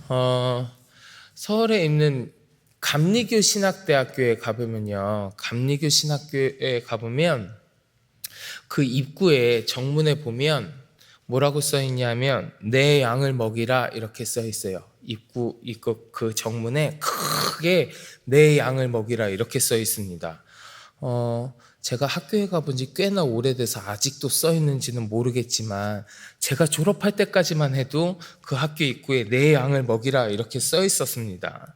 어, 서울에 있는 감리교 신학대학교에 가보면요. 감리교 신학교에 가보면 그 입구에 정문에 보면 뭐라고 써 있냐면 내 양을 먹이라 이렇게 써 있어요. 입구 그 정문에 크게 내 양을 먹이라 이렇게 써 있습니다. 제가 학교에 가본 지 꽤나 오래돼서 아직도 써 있는지는 모르겠지만 제가 졸업할 때까지만 해도 그 학교 입구에 내 양을 먹이라 이렇게 써 있었습니다.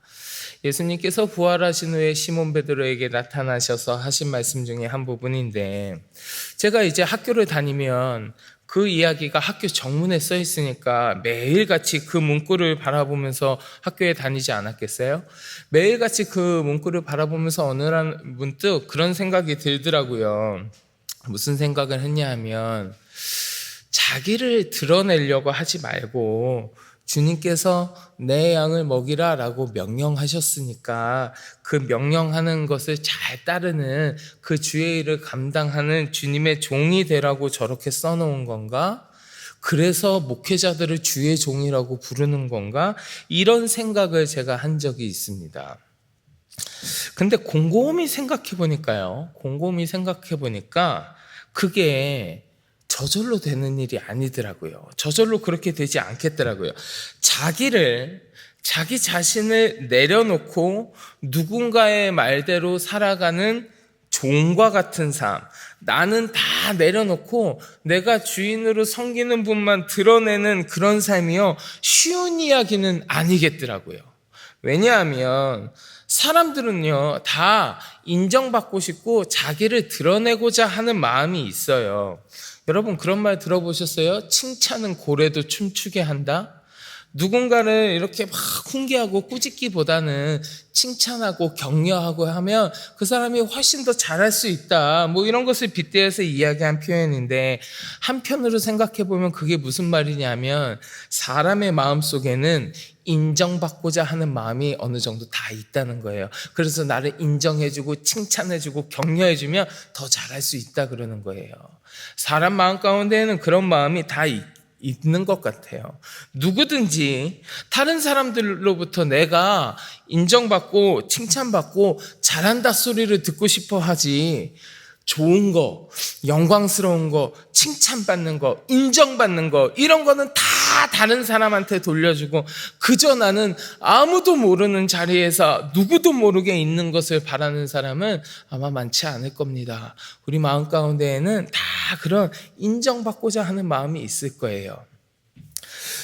예수님께서 부활하신 후에 시몬 베드로에게 나타나셔서 하신 말씀 중에 한 부분인데, 제가 이제 학교를 다니면 그 이야기가 학교 정문에 써 있으니까 매일같이 그 문구를 바라보면서 학교에 다니지 않았겠어요? 매일같이 그 문구를 바라보면서 어느 날 문득 그런 생각이 들더라고요. 무슨 생각을 했냐 하면, 자기를 드러내려고 하지 말고 주님께서 내 양을 먹이라 라고 명령하셨으니까 그 명령하는 것을 잘 따르는 그 주의 일을 감당하는 주님의 종이 되라고 저렇게 써놓은 건가? 그래서 목회자들을 주의 종이라고 부르는 건가? 이런 생각을 제가 한 적이 있습니다. 근데 곰곰이 생각해 보니까 그게 저절로 되는 일이 아니더라고요. 저절로 그렇게 되지 않겠더라고요. 자기 자신을 내려놓고 누군가의 말대로 살아가는 종과 같은 삶, 나는 다 내려놓고 내가 주인으로 섬기는 분만 드러내는 그런 삶이요, 쉬운 이야기는 아니겠더라고요. 왜냐하면 사람들은요, 다 인정받고 싶고 자기를 드러내고자 하는 마음이 있어요. 여러분, 그런 말 들어보셨어요? 칭찬은 고래도 춤추게 한다? 누군가를 이렇게 막 훈계하고 꾸짖기보다는 칭찬하고 격려하고 하면 그 사람이 훨씬 더 잘할 수 있다, 뭐 이런 것을 빗대어서 이야기한 표현인데, 한편으로 생각해 보면 그게 무슨 말이냐면 사람의 마음속에는 인정받고자 하는 마음이 어느 정도 다 있다는 거예요. 그래서 나를 인정해주고 칭찬해주고 격려해주면 더 잘할 수 있다 그러는 거예요. 사람 마음 가운데에는 그런 마음이 다 있는 것 같아요. 누구든지 다른 사람들로부터 내가 인정받고 칭찬받고 잘한다 소리를 듣고 싶어 하지, 좋은 거, 영광스러운 거, 칭찬받는 거, 인정받는 거, 이런 거는 다 다른 사람한테 돌려주고 그저 나는 아무도 모르는 자리에서 누구도 모르게 있는 것을 바라는 사람은 아마 많지 않을 겁니다. 우리 마음 가운데에는 다 그런 인정받고자 하는 마음이 있을 거예요.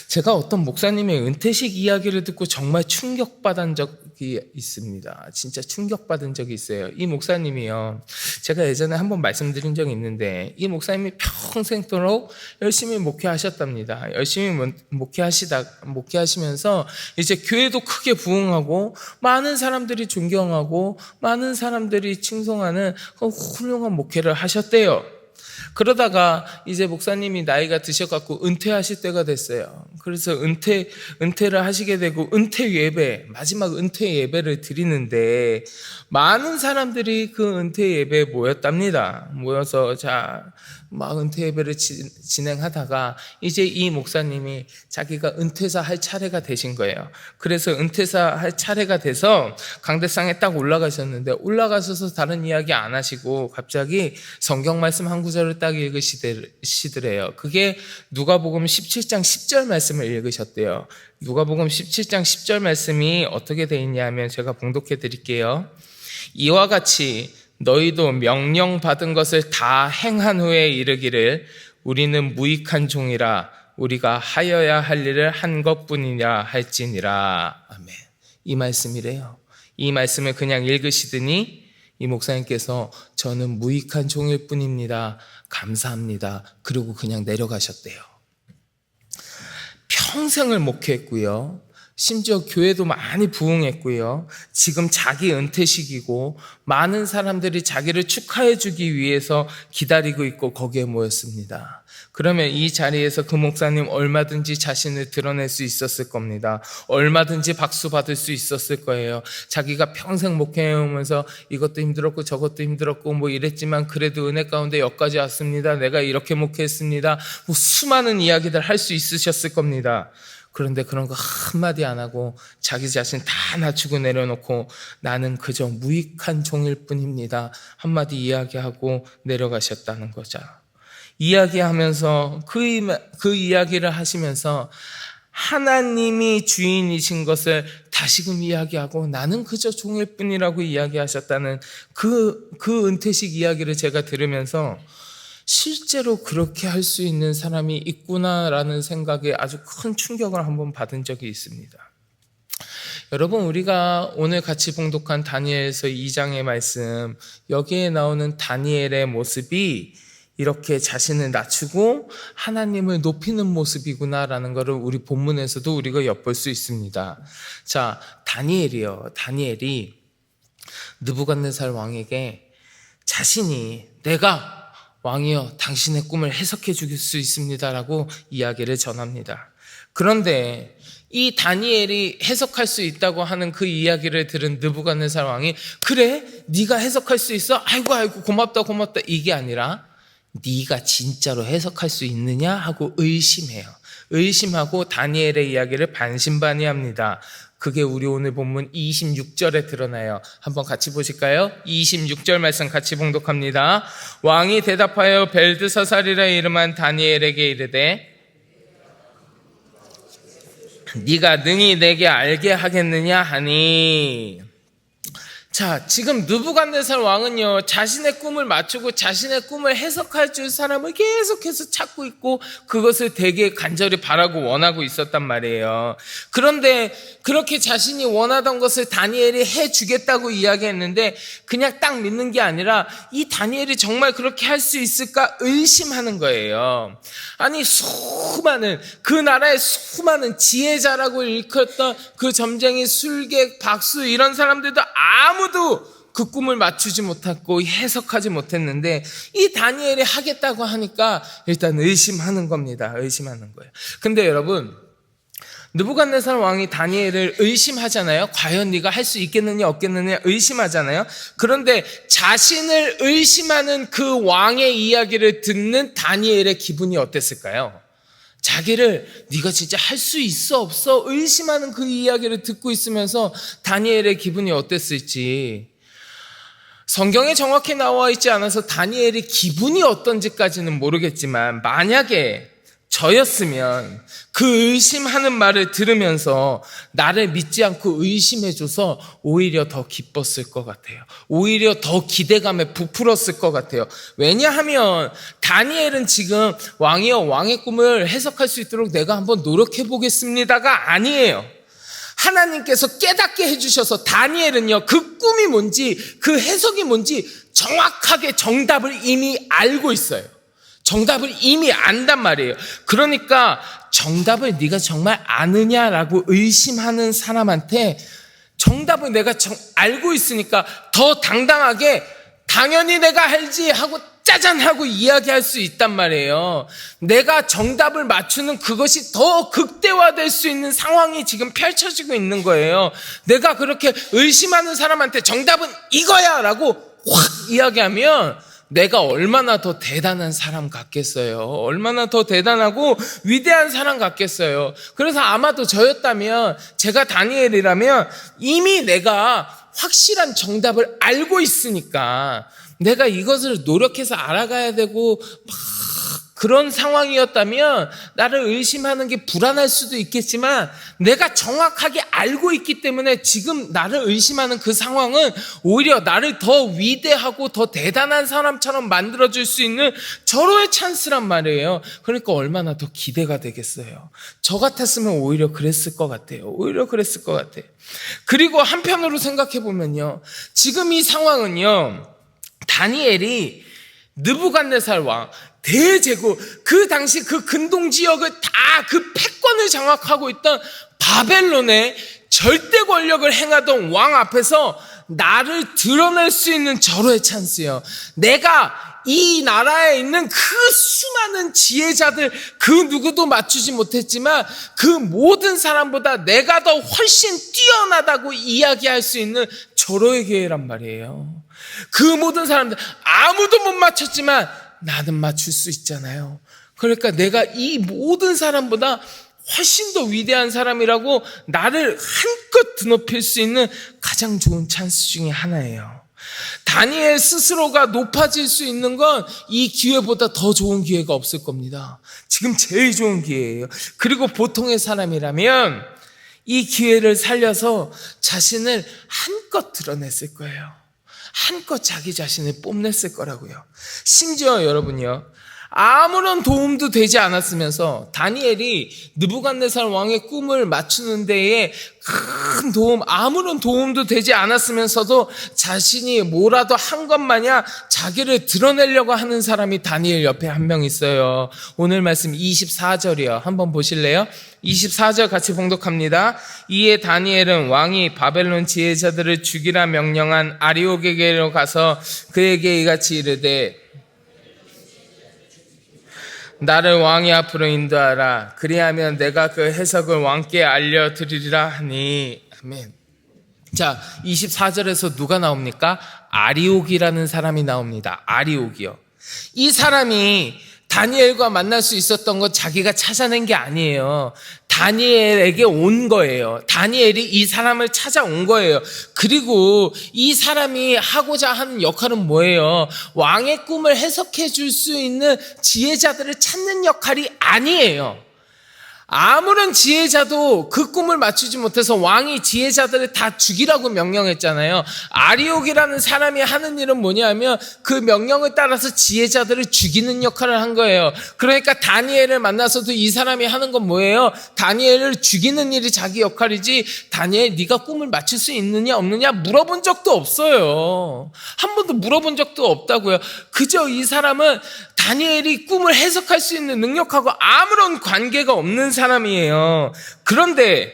제가 어떤 목사님의 은퇴식 이야기를 듣고 정말 충격받은 적이 있습니다. 진짜 충격받은 적이 있어요. 이 목사님이요, 제가 예전에 한번 말씀드린 적이 있는데, 이 목사님이 평생도록 열심히 목회하셨답니다. 열심히 목회하시면서 이제 교회도 크게 부흥하고 많은 사람들이 존경하고 많은 사람들이 칭송하는 훌륭한 목회를 하셨대요. 그러다가 이제 목사님이 나이가 드셔갖고 은퇴하실 때가 됐어요. 그래서 은퇴를 하시게 되고 은퇴 예배, 마지막 은퇴 예배를 드리는데 많은 사람들이 그 은퇴 예배에 모였답니다. 모여서 막 은퇴 예배를 진행하다가 이제 이 목사님이 자기가 은퇴사 할 차례가 되신 거예요. 그래서 은퇴사 할 차례가 돼서 강대상에 딱 올라가셨는데, 올라가셔서 다른 이야기 안 하시고 갑자기 성경 말씀 한 구절을 딱 읽으시더래요. 그게 누가복음 17장 10절 말씀을 읽으셨대요. 누가복음 17장 10절 말씀이 어떻게 돼 있냐면 제가 봉독해 드릴게요. 이와 같이 너희도 명령받은 것을 다 행한 후에 이르기를 우리는 무익한 종이라 우리가 하여야 할 일을 한 것뿐이냐 할지니라. 아멘. 이 말씀이래요. 이 말씀을 그냥 읽으시더니 이 목사님께서 저는 무익한 종일 뿐입니다, 감사합니다, 그리고 그냥 내려가셨대요. 평생을 목회했고요, 심지어 교회도 많이 부흥했고요, 지금 자기 은퇴식이고 많은 사람들이 자기를 축하해 주기 위해서 기다리고 있고 거기에 모였습니다. 그러면 이 자리에서 그 목사님 얼마든지 자신을 드러낼 수 있었을 겁니다. 얼마든지 박수 받을 수 있었을 거예요. 자기가 평생 목회해오면서 이것도 힘들었고 저것도 힘들었고 뭐 이랬지만 그래도 은혜 가운데 여기까지 왔습니다, 내가 이렇게 목회했습니다, 뭐 수많은 이야기들 할 수 있으셨을 겁니다. 그런데 그런 거 한마디 안 하고 자기 자신 다 낮추고 내려놓고 나는 그저 무익한 종일 뿐입니다. 한마디 이야기하고 내려가셨다는 거죠. 이야기하면서 그 이야기를 하시면서 하나님이 주인이신 것을 다시금 이야기하고 나는 그저 종일 뿐이라고 이야기하셨다는 그 은퇴식 이야기를 제가 들으면서 실제로 그렇게 할 수 있는 사람이 있구나라는 생각에 아주 큰 충격을 한번 받은 적이 있습니다. 여러분, 우리가 오늘 같이 봉독한 다니엘서 2장의 말씀, 여기에 나오는 다니엘의 모습이 이렇게 자신을 낮추고 하나님을 높이는 모습이구나라는 것을 우리 본문에서도 우리가 엿볼 수 있습니다. 자, 다니엘이 느부갓네살 왕에게 자신이 내가 왕이여 당신의 꿈을 해석해 줄 수 있습니다라고 이야기를 전합니다. 그런데 이 다니엘이 해석할 수 있다고 하는 그 이야기를 들은 느부갓네살 왕이 그래? 네가 해석할 수 있어? 아이고 고맙다 이게 아니라 네가 진짜로 해석할 수 있느냐 하고 의심해요. 의심하고 다니엘의 이야기를 반신반의합니다. 그게 우리 오늘 본문 26절에 드러나요. 한번 같이 보실까요? 26절 말씀 같이 봉독합니다. 왕이 대답하여 벨드사살이라 이름한 다니엘에게 이르되 네가 능히 내게 알게 하겠느냐 하니. 자, 지금 느부갓네살 왕은요, 자신의 꿈을 맞추고 자신의 꿈을 해석할 줄 사람을 계속해서 찾고 있고 그것을 되게 간절히 바라고 원하고 있었단 말이에요. 그런데 그렇게 자신이 원하던 것을 다니엘이 해주겠다고 이야기했는데 그냥 딱 믿는 게 아니라 이 다니엘이 정말 그렇게 할 수 있을까 의심하는 거예요. 아니, 그 나라의 수많은 지혜자라고 일컫던 그 점쟁이, 술객, 박수 이런 사람들도 아무도 그 꿈을 맞추지 못했고 해석하지 못했는데 이 다니엘이 하겠다고 하니까 일단 의심하는 겁니다. 의심하는 거예요. 근데 여러분, 느부갓네살 왕이 다니엘을 의심하잖아요. 과연 네가 할 수 있겠느냐 없겠느냐 의심하잖아요. 그런데 자신을 의심하는 그 왕의 이야기를 듣는 다니엘의 기분이 어땠을까요? 자기를 네가 진짜 할 수 있어 없어 의심하는 그 이야기를 듣고 있으면서 다니엘의 기분이 어땠을지 성경에 정확히 나와 있지 않아서 다니엘이 기분이 어떤지까지는 모르겠지만 만약에 저였으면 그 의심하는 말을 들으면서 나를 믿지 않고 의심해줘서 오히려 더 기뻤을 것 같아요. 오히려 더 기대감에 부풀었을 것 같아요. 왜냐하면 다니엘은 지금 왕이여 왕의 꿈을 해석할 수 있도록 내가 한번 노력해 보겠습니다가 아니에요. 하나님께서 깨닫게 해주셔서 다니엘은요, 그 꿈이 뭔지 그 해석이 뭔지 정확하게 정답을 이미 알고 있어요. 정답을 이미 안단 말이에요. 그러니까 정답을 네가 정말 아느냐라고 의심하는 사람한테 정답을 내가 알고 있으니까 더 당당하게 당연히 내가 알지 하고 짜잔 하고 이야기할 수 있단 말이에요. 내가 정답을 맞추는 그것이 더 극대화될 수 있는 상황이 지금 펼쳐지고 있는 거예요. 내가 그렇게 의심하는 사람한테 정답은 이거야 라고 확 이야기하면 내가 얼마나 더 대단한 사람 같겠어요. 얼마나 더 대단하고 위대한 사람 같겠어요. 그래서 아마도 저였다면, 제가 다니엘이라면 이미 내가 확실한 정답을 알고 있으니까 내가 이것을 노력해서 알아가야 되고 막 그런 상황이었다면 나를 의심하는 게 불안할 수도 있겠지만 내가 정확하게 알고 있기 때문에 지금 나를 의심하는 그 상황은 오히려 나를 더 위대하고 더 대단한 사람처럼 만들어줄 수 있는 절호의 찬스란 말이에요. 그러니까 얼마나 더 기대가 되겠어요. 저 같았으면 오히려 그랬을 것 같아요. 오히려 그랬을 것 같아요. 그리고 한편으로 생각해 보면요, 지금 이 상황은요, 다니엘이 느부갓네살 왕 대제국, 그 당시 그 근동 지역을 다 그 패권을 장악하고 있던 바벨론의 절대 권력을 행하던 왕 앞에서 나를 드러낼 수 있는 절호의 찬스예요. 내가 이 나라에 있는 그 수많은 지혜자들 그 누구도 맞추지 못했지만 그 모든 사람보다 내가 더 훨씬 뛰어나다고 이야기할 수 있는 절호의 기회란 말이에요. 그 모든 사람들 아무도 못 맞췄지만 나는 맞출 수 있잖아요. 그러니까 내가 이 모든 사람보다 훨씬 더 위대한 사람이라고 나를 한껏 드높일 수 있는 가장 좋은 찬스 중에 하나예요. 다니엘 스스로가 높아질 수 있는 건 이 기회보다 더 좋은 기회가 없을 겁니다. 지금 제일 좋은 기회예요. 그리고 보통의 사람이라면 이 기회를 살려서 자신을 한껏 드러냈을 거예요. 한껏 자기 자신을 뽐냈을 거라고요. 심지어 여러분요, 아무런 도움도 되지 않았으면서 다니엘이 느부갓네살 왕의 꿈을 맞추는 데에 큰 도움, 아무런 도움도 되지 않았으면서도 자신이 뭐라도 한 것 마냥 자기를 드러내려고 하는 사람이 다니엘 옆에 한 명 있어요. 오늘 말씀 24절이요. 한번 보실래요? 24절 같이 봉독합니다. 이에 다니엘은 왕이 바벨론 지혜자들을 죽이라 명령한 아리옥에게로 가서 그에게 이같이 이르되 나를 왕의 앞으로 인도하라. 그리하면 내가 그 해석을 왕께 알려드리리라 하니. 아멘. 자, 24절에서 누가 나옵니까? 아리옥이라는 사람이 나옵니다. 아리옥이요. 이 사람이 다니엘과 만날 수 있었던 건 자기가 찾아낸 게 아니에요. 다니엘에게 온 거예요. 다니엘이 이 사람을 찾아온 거예요. 그리고 이 사람이 하고자 하는 역할은 뭐예요? 왕의 꿈을 해석해 줄 수 있는 지혜자들을 찾는 역할이 아니에요. 아무런 지혜자도 그 꿈을 맞추지 못해서 왕이 지혜자들을 다 죽이라고 명령했잖아요. 아리옥이라는 사람이 하는 일은 뭐냐면 그 명령을 따라서 지혜자들을 죽이는 역할을 한 거예요. 그러니까 다니엘을 만나서도 이 사람이 하는 건 뭐예요? 다니엘을 죽이는 일이 자기 역할이지, 다니엘 네가 꿈을 맞출 수 있느냐 없느냐 물어본 적도 없어요. 한 번도 물어본 적도 없다고요. 그저 이 사람은 다니엘이 꿈을 해석할 수 있는 능력하고 아무런 관계가 없는 사람이에요. 그런데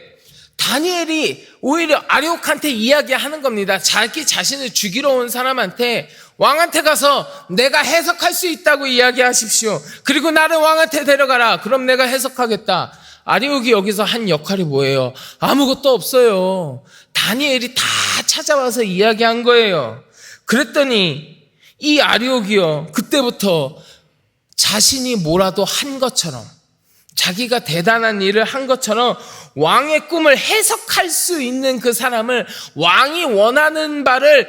다니엘이 오히려 아리옥한테 이야기하는 겁니다. 자기 자신을 죽이러 온 사람한테, 왕한테 가서 내가 해석할 수 있다고 이야기하십시오. 그리고 나를 왕한테 데려가라. 그럼 내가 해석하겠다. 아리옥이 여기서 한 역할이 뭐예요? 아무것도 없어요. 다니엘이 다 찾아와서 이야기한 거예요. 그랬더니 이 아리옥이요, 그때부터 자신이 뭐라도 한 것처럼, 자기가 대단한 일을 한 것처럼 왕의 꿈을 해석할 수 있는 그 사람을, 왕이 원하는 바를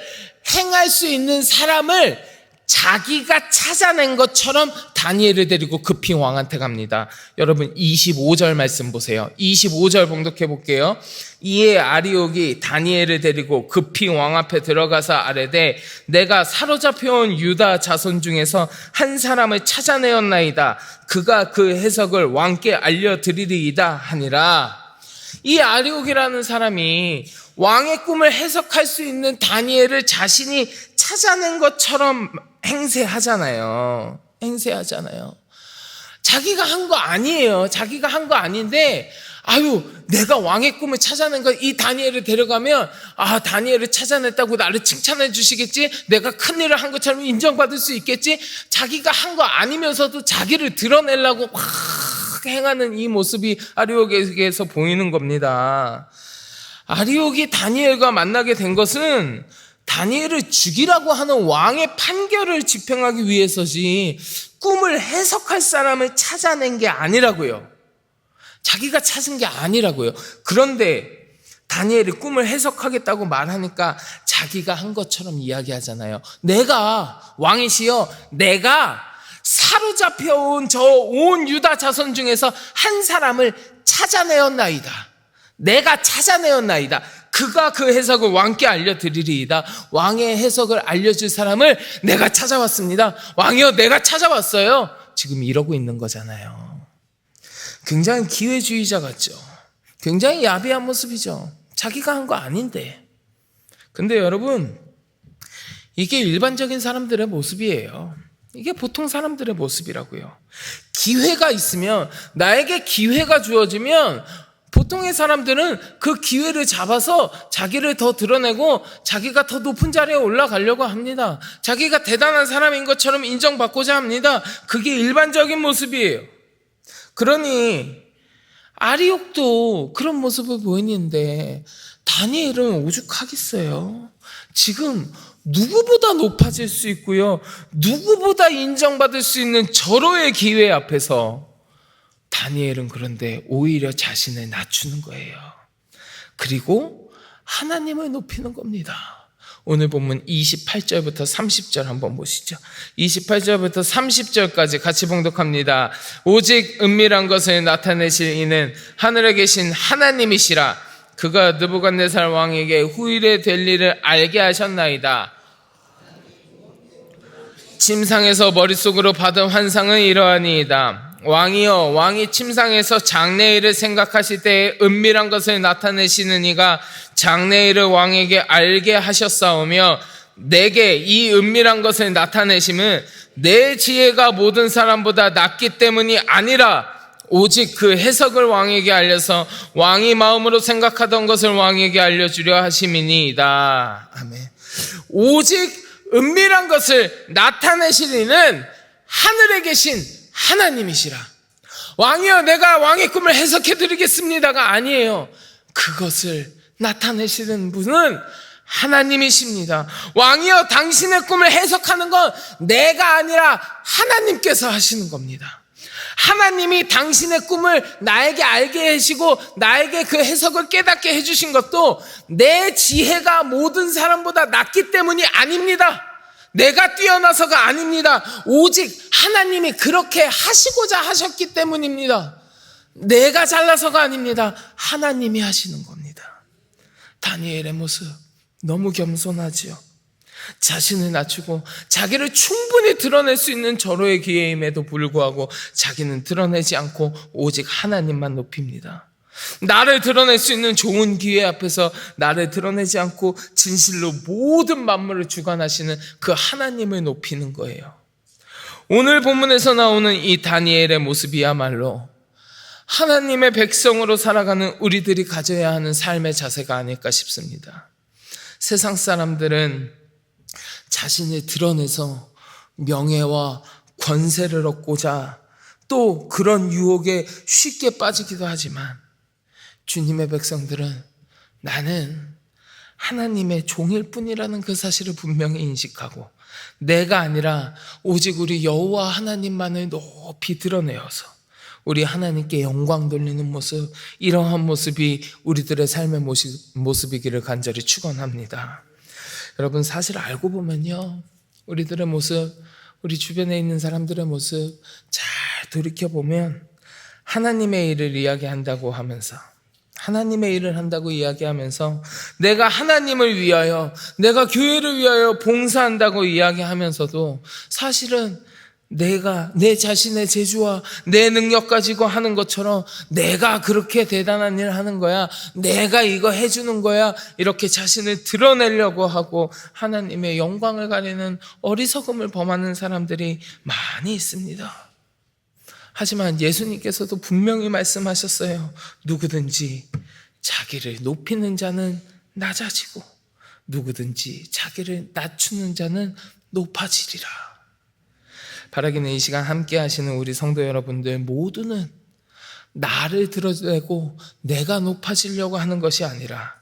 행할 수 있는 사람을 자기가 찾아낸 것처럼 다니엘을 데리고 급히 왕한테 갑니다. 여러분 25절 말씀 보세요. 25절 봉독해 볼게요. 이에 아리옥이 다니엘을 데리고 급히 왕 앞에 들어가서 아뢰되 내가 사로잡혀온 유다 자손 중에서 한 사람을 찾아내었나이다. 그가 그 해석을 왕께 알려드리리이다 하니라. 이 아리옥이라는 사람이 왕의 꿈을 해석할 수 있는 다니엘을 자신이 찾아낸 것처럼 행세하잖아요. 자기가 한 거 아니에요. 자기가 한 거 아닌데, 내가 왕의 꿈을 찾아낸 거, 이 다니엘을 데려가면, 다니엘을 찾아냈다고 나를 칭찬해 주시겠지? 내가 큰 일을 한 것처럼 인정받을 수 있겠지? 자기가 한 거 아니면서도 자기를 드러내려고 막 행하는 이 모습이 아리옥에게서 보이는 겁니다. 아리옥이 다니엘과 만나게 된 것은 다니엘을 죽이라고 하는 왕의 판결을 집행하기 위해서지 꿈을 해석할 사람을 찾아낸 게 아니라고요. 자기가 찾은 게 아니라고요. 그런데 다니엘이 꿈을 해석하겠다고 말하니까 자기가 한 것처럼 이야기하잖아요. 내가 왕이시여, 내가 사로잡혀온 저 온 유다 자손 중에서 한 사람을 찾아내었나이다. 내가 찾아내었나이다. 그가 그 해석을 왕께 알려드리리이다. 왕의 해석을 알려줄 사람을 내가 찾아왔습니다. 왕이여, 내가 찾아왔어요. 지금 이러고 있는 거잖아요. 굉장히 기회주의자 같죠. 굉장히 야비한 모습이죠. 자기가 한 거 아닌데. 근데 여러분, 이게 일반적인 사람들의 모습이에요. 이게 보통 사람들의 모습이라고요. 기회가 있으면, 나에게 기회가 주어지면 보통의 사람들은 그 기회를 잡아서 자기를 더 드러내고 자기가 더 높은 자리에 올라가려고 합니다. 자기가 대단한 사람인 것처럼 인정받고자 합니다. 그게 일반적인 모습이에요. 그러니 아리옥도 그런 모습을 보이는데 다니엘은 오죽하겠어요. 지금 누구보다 높아질 수 있고요, 누구보다 인정받을 수 있는 절호의 기회 앞에서 다니엘은 그런데 오히려 자신을 낮추는 거예요. 그리고 하나님을 높이는 겁니다. 오늘 본문 28절부터 30절 한번 보시죠. 28절부터 30절까지 같이 봉독합니다. 오직 은밀한 것을 나타내실 이는 하늘에 계신 하나님이시라. 그가 느부갓네살 왕에게 후일에 될 일을 알게 하셨나이다. 침상에서 머릿속으로 받은 환상은 이러하니이다. 왕이여, 왕이 침상에서 장래일을 생각하실 때에 은밀한 것을 나타내시는 이가 장래일을 왕에게 알게 하셨사오며, 내게 이 은밀한 것을 나타내심은 내 지혜가 모든 사람보다 낫기 때문이 아니라 오직 그 해석을 왕에게 알려서 왕이 마음으로 생각하던 것을 왕에게 알려주려 하심이니이다. 아멘. 오직 은밀한 것을 나타내시리는 하늘에 계신 하나님이시라. 왕이여, 내가 왕의 꿈을 해석해 드리겠습니다가 아니에요. 그것을 나타내시는 분은 하나님이십니다. 왕이여, 당신의 꿈을 해석하는 건 내가 아니라 하나님께서 하시는 겁니다. 하나님이 당신의 꿈을 나에게 알게 해주시고 나에게 그 해석을 깨닫게 해주신 것도 내 지혜가 모든 사람보다 낫기 때문이 아닙니다. 내가 뛰어나서가 아닙니다. 오직 하나님이 그렇게 하시고자 하셨기 때문입니다. 내가 잘나서가 아닙니다. 하나님이 하시는 겁니다. 다니엘의 모습 너무 겸손하지요. 자신을 낮추고 자기를 충분히 드러낼 수 있는 절호의 기회임에도 불구하고 자기는 드러내지 않고 오직 하나님만 높입니다. 나를 드러낼 수 있는 좋은 기회 앞에서 나를 드러내지 않고 진실로 모든 만물을 주관하시는 그 하나님을 높이는 거예요. 오늘 본문에서 나오는 이 다니엘의 모습이야말로 하나님의 백성으로 살아가는 우리들이 가져야 하는 삶의 자세가 아닐까 싶습니다. 세상 사람들은 자신을 드러내서 명예와 권세를 얻고자 또 그런 유혹에 쉽게 빠지기도 하지만, 주님의 백성들은 나는 하나님의 종일 뿐이라는 그 사실을 분명히 인식하고 내가 아니라 오직 우리 여호와 하나님만을 높이 드러내어서 우리 하나님께 영광 돌리는 모습, 이러한 모습이 우리들의 삶의 모습이기를 간절히 축원합니다. 여러분, 사실 알고 보면요, 우리들의 모습, 우리 주변에 있는 사람들의 모습 잘 돌이켜보면 하나님의 일을 이야기한다고 하면서, 하나님의 일을 한다고 이야기하면서 내가 하나님을 위하여, 내가 교회를 위하여 봉사한다고 이야기하면서도 사실은 내가 내 자신의 재주와 내 능력 가지고 하는 것처럼 내가 그렇게 대단한 일을 하는 거야, 내가 이거 해주는 거야, 이렇게 자신을 드러내려고 하고 하나님의 영광을 가리는 어리석음을 범하는 사람들이 많이 있습니다. 하지만 예수님께서도 분명히 말씀하셨어요. 누구든지 자기를 높이는 자는 낮아지고 누구든지 자기를 낮추는 자는 높아지리라. 바라기는 이 시간 함께 하시는 우리 성도 여러분들 모두는 나를 드러내고 내가 높아지려고 하는 것이 아니라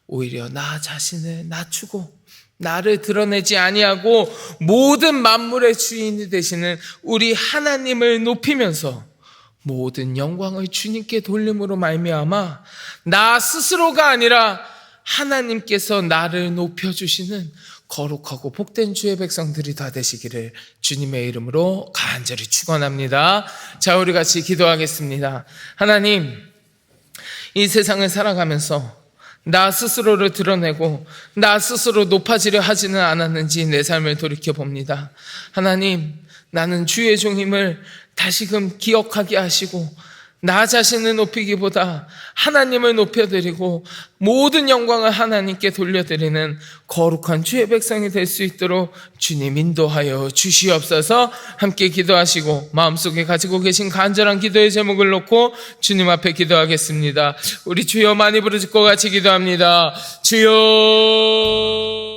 오히려 나 자신을 낮추고 나를 드러내지 아니하고 모든 만물의 주인이 되시는 우리 하나님을 높이면서 모든 영광을 주님께 돌림으로 말미암아 나 스스로가 아니라 하나님께서 나를 높여주시는 거룩하고 복된 주의 백성들이 다 되시기를 주님의 이름으로 간절히 축원합니다. 자, 우리 같이 기도하겠습니다. 하나님, 이 세상을 살아가면서 나 스스로를 드러내고 나 스스로 높아지려 하지는 않았는지 내 삶을 돌이켜봅니다. 하나님, 나는 주의 종임을 다시금 기억하게 하시고 나 자신을 높이기보다 하나님을 높여드리고 모든 영광을 하나님께 돌려드리는 거룩한 주의 백성이 될 수 있도록 주님 인도하여 주시옵소서. 함께 기도하시고 마음속에 가지고 계신 간절한 기도의 제목을 놓고 주님 앞에 기도하겠습니다. 우리 주여 많이 부르짖고 같이 기도합니다. 주여.